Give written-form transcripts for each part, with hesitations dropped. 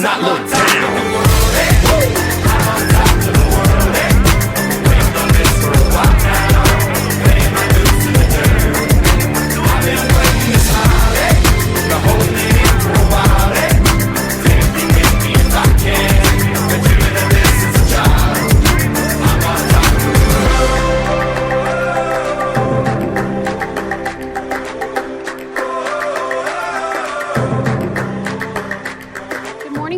and not look down.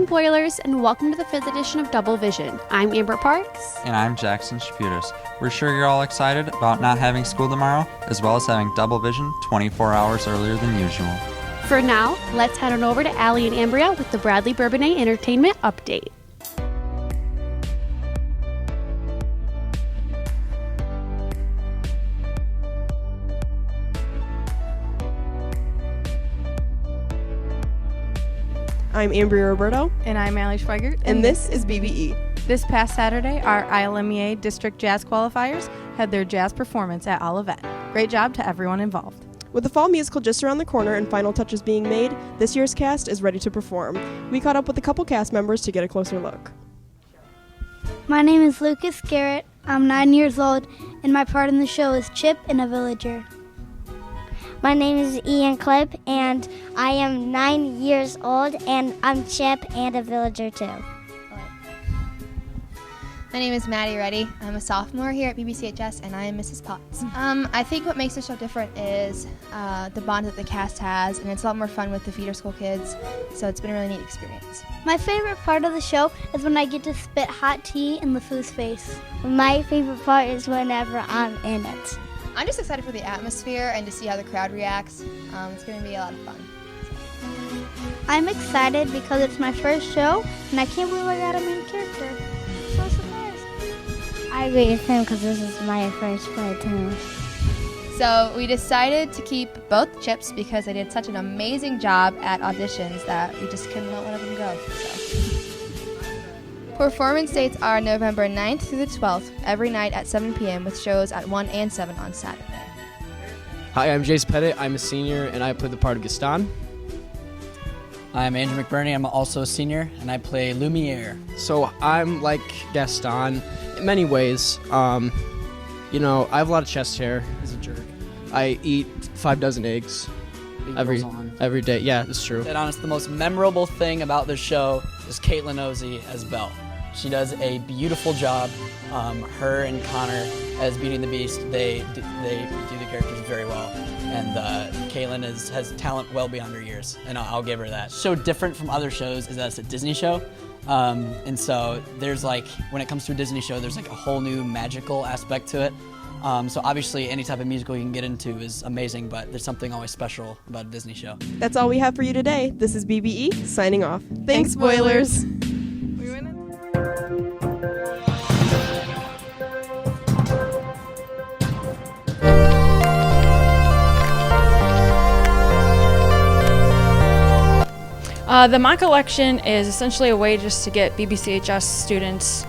Boilers, and welcome to the 5th edition of Double Vision. I'm Amber Parks. And I'm Jackson Shaputis. We're sure you're all excited about not having school tomorrow, as well as having Double Vision 24 hours earlier than usual. For now, let's head on over to Allie and Ambria with the Bradley Bourbonnais Entertainment Update. I'm Ambria Roberto. And I'm Allie Schweigert. And this is BBE. This past Saturday, our ILMEA District Jazz Qualifiers had their jazz performance at Olivet. Great job to everyone involved. With the fall musical just around the corner and final touches being made, this year's cast is ready to perform. We caught up with a couple cast members to get a closer look. My name is Lucas Garrett. I'm 9 years old, and my part in the show is Chip and a villager. My name is Ian Clip, and I am 9 years old, and I'm Chip and a villager too. My name is Maddie Reddy. I'm a sophomore here at BBCHS, and I am Mrs. Potts. I think what makes the show different is the bond that the cast has, and it's a lot more fun with the feeder school kids, so it's been a really neat experience. My favorite part of the show is when I get to spit hot tea in LeFou's face. My favorite part is whenever I'm in it. I'm just excited for the atmosphere and to see how the crowd reacts. It's going to be a lot of fun. I'm excited because it's my first show, and I can't believe I got a main character. I'm so surprised. I agree with him because this is my first play too. So we decided to keep both Chips because they did such an amazing job at auditions that we just couldn't let one of them go. So. Performance dates are November 9th through the 12th, every night at 7 p.m. with shows at 1 and 7 on Saturday. Hi, I'm Jace Pettit. I'm a senior, and I play the part of Gaston. I'm Andrew McBurney. I'm also a senior, and I play Lumiere. So I'm like Gaston in many ways. I have a lot of chest hair. He's a jerk. I eat 5 dozen eggs every day. Yeah, it's true. And honestly, the most memorable thing about this show is Caitlin Ozzie as Belle. She does a beautiful job. Her and Connor as Beauty and the Beast, they do the characters very well. And Caitlin has talent well beyond her years, and I'll give her that. So different from other shows is that it's a Disney show. And so there's when it comes to a Disney show, there's a whole new magical aspect to it. So obviously any type of musical you can get into is amazing, but there's something always special about a Disney show. That's all we have for you today. This is BBE, signing off. Thanks, Boilers! The mock election is essentially a way just to get BBCHS students,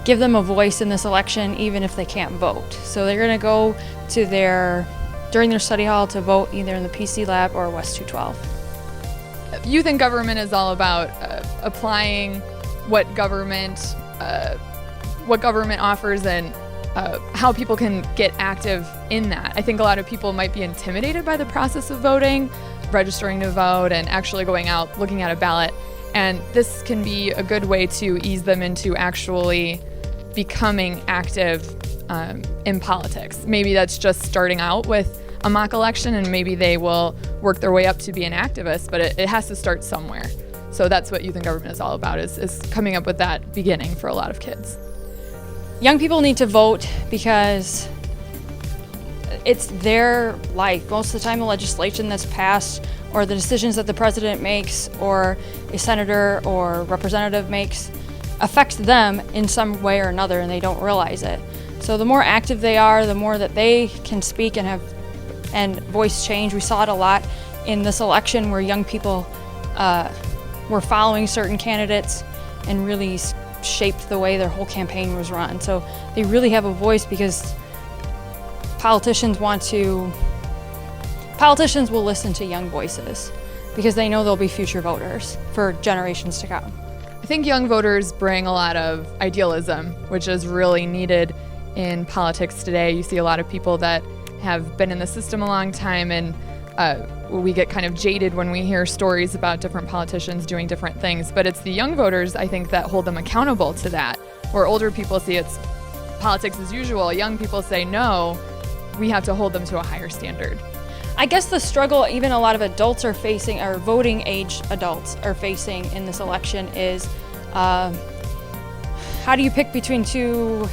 give them a voice in this election even if they can't vote. So they're going to go to during their study hall to vote either in the PC lab or West 212. Youth in government is all about applying what government offers and how people can get active in that. I think a lot of people might be intimidated by the process of voting, registering to vote, and actually going out looking at a ballot. And this can be a good way to ease them into actually becoming active in politics. Maybe that's just starting out with a mock election, and maybe they will work their way up to be an activist, but it has to start somewhere. So that's what youth in government is all about, is coming up with that beginning for a lot of kids. Young people need to vote because it's their life. Most of the time the legislation that's passed or the decisions that the president makes or a senator or representative makes affects them in some way or another, and they don't realize it. So the more active they are, the more that they can speak and voice change. We saw it a lot in this election where young people were following certain candidates and really shaped the way their whole campaign was run. So they really have a voice because politicians will listen to young voices because they know they'll be future voters for generations to come. I think young voters bring a lot of idealism, which is really needed in politics today. You see a lot of people that have been in the system a long time, and we get kind of jaded when we hear stories about different politicians doing different things. But it's the young voters, I think, that hold them accountable to that. Where older people see it's politics as usual, young people say, no, we have to hold them to a higher standard. I guess the struggle even a lot of adults are facing, or voting age adults are facing in this election is how do you pick between two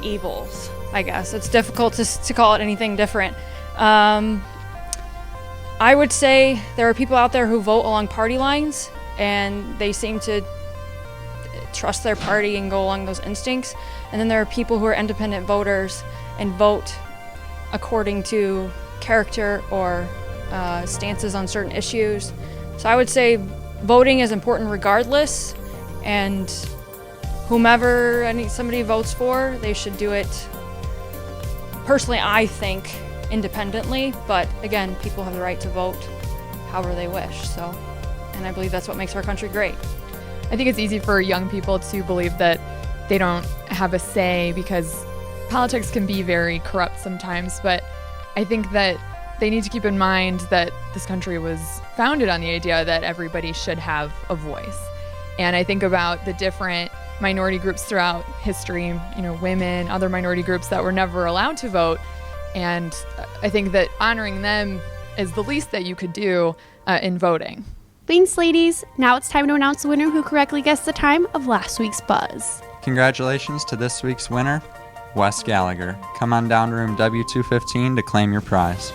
evils, I guess. It's difficult to call it anything different. I would say there are people out there who vote along party lines, and they seem to trust their party and go along those instincts. And then there are people who are independent voters and vote according to character or stances on certain issues. So I would say voting is important regardless, and whomever somebody votes for, they should do it, personally I think, independently, but again, people have the right to vote however they wish. So, and I believe that's what makes our country great. I think it's easy for young people to believe that they don't have a say because politics can be very corrupt sometimes, but I think that they need to keep in mind that this country was founded on the idea that everybody should have a voice. And I think about the different minority groups throughout history, women, other minority groups that were never allowed to vote. And I think that honoring them is the least that you could do in voting. Thanks, ladies. Now it's time to announce the winner who correctly guessed the time of last week's buzz. Congratulations to this week's winner, Wes Gallagher. Come on down to room W215 to claim your prize.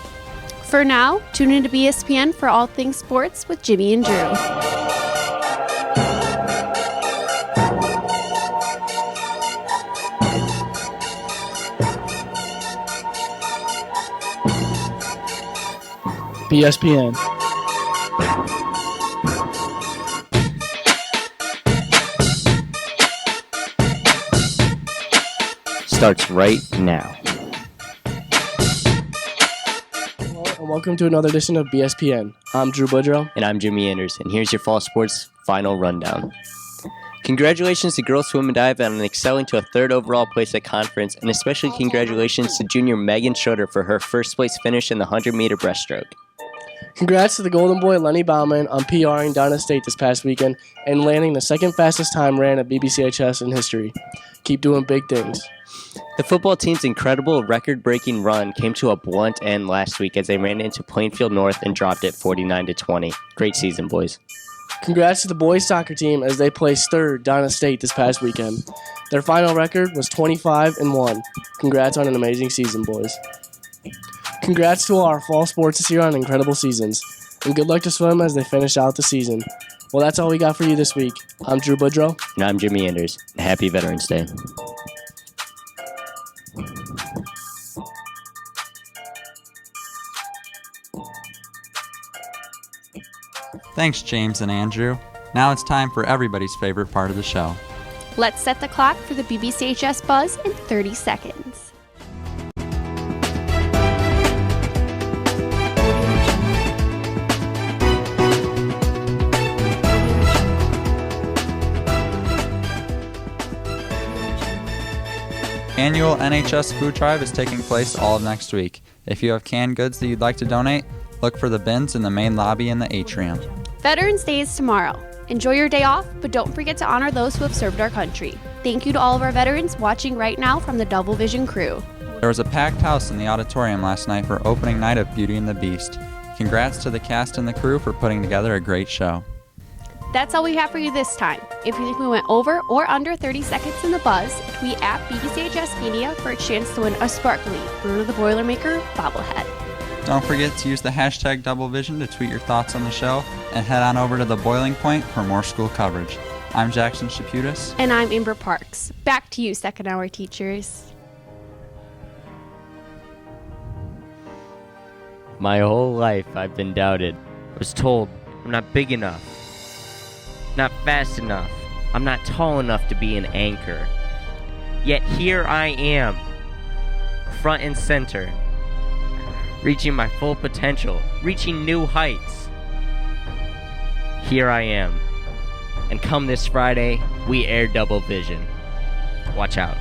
For now, tune into BSPN for all things sports with Jimmy and Drew. BSPN. Starts right now. Hello and welcome to another edition of BSPN. I'm Drew Boudreau. And I'm Jimmy Anders, and here's your fall sports final rundown. Congratulations to girls swim and dive on excelling to a third overall place at conference, and especially congratulations to junior Megan Schroeder for her first place finish in the 100-meter breaststroke. Congrats to the Golden Boy Lenny Bauman on PRing down at state this past weekend and landing the second fastest time ran at BBCHS in history. Keep doing big things. The football team's incredible record-breaking run came to a blunt end last week as they ran into Plainfield North and dropped it 49-20. Great season, boys. Congrats to the boys soccer team as they placed third down at state this past weekend. Their final record was 25-1. Congrats on an amazing season, boys. Congrats to all our fall sports this year on incredible seasons, and good luck to swim as they finish out the season. Well, that's all we got for you this week. I'm Drew Boudreau. And I'm Jimmy Anders. Happy Veterans Day. Thanks, James and Andrew. Now it's time for everybody's favorite part of the show. Let's set the clock for the BBCHS buzz in 30 seconds. Annual NHS food drive is taking place all of next week. If you have canned goods that you'd like to donate, look for the bins in the main lobby in the atrium. Veterans Day is tomorrow. Enjoy your day off, but don't forget to honor those who have served our country. Thank you to all of our veterans watching right now from the Double Vision crew. There was a packed house in the auditorium last night for opening night of Beauty and the Beast. Congrats to the cast and the crew for putting together a great show. That's all we have for you this time. If you think we went over or under 30 seconds in the buzz, tweet at BBCHS Media for a chance to win a sparkly Bruno the Boilermaker bobblehead. Don't forget to use the hashtag Double Vision to tweet your thoughts on the show, and head on over to the Boiling Point for more school coverage. I'm Jackson Shaputis. And I'm Amber Parks. Back to you, second hour teachers. My whole life I've been doubted. I was told I'm not big enough, not fast enough, I'm not tall enough to be an anchor. Yet here I am, front and center, reaching my full potential, reaching new heights. Here I am, And come this Friday, we air Double Vision. Watch out.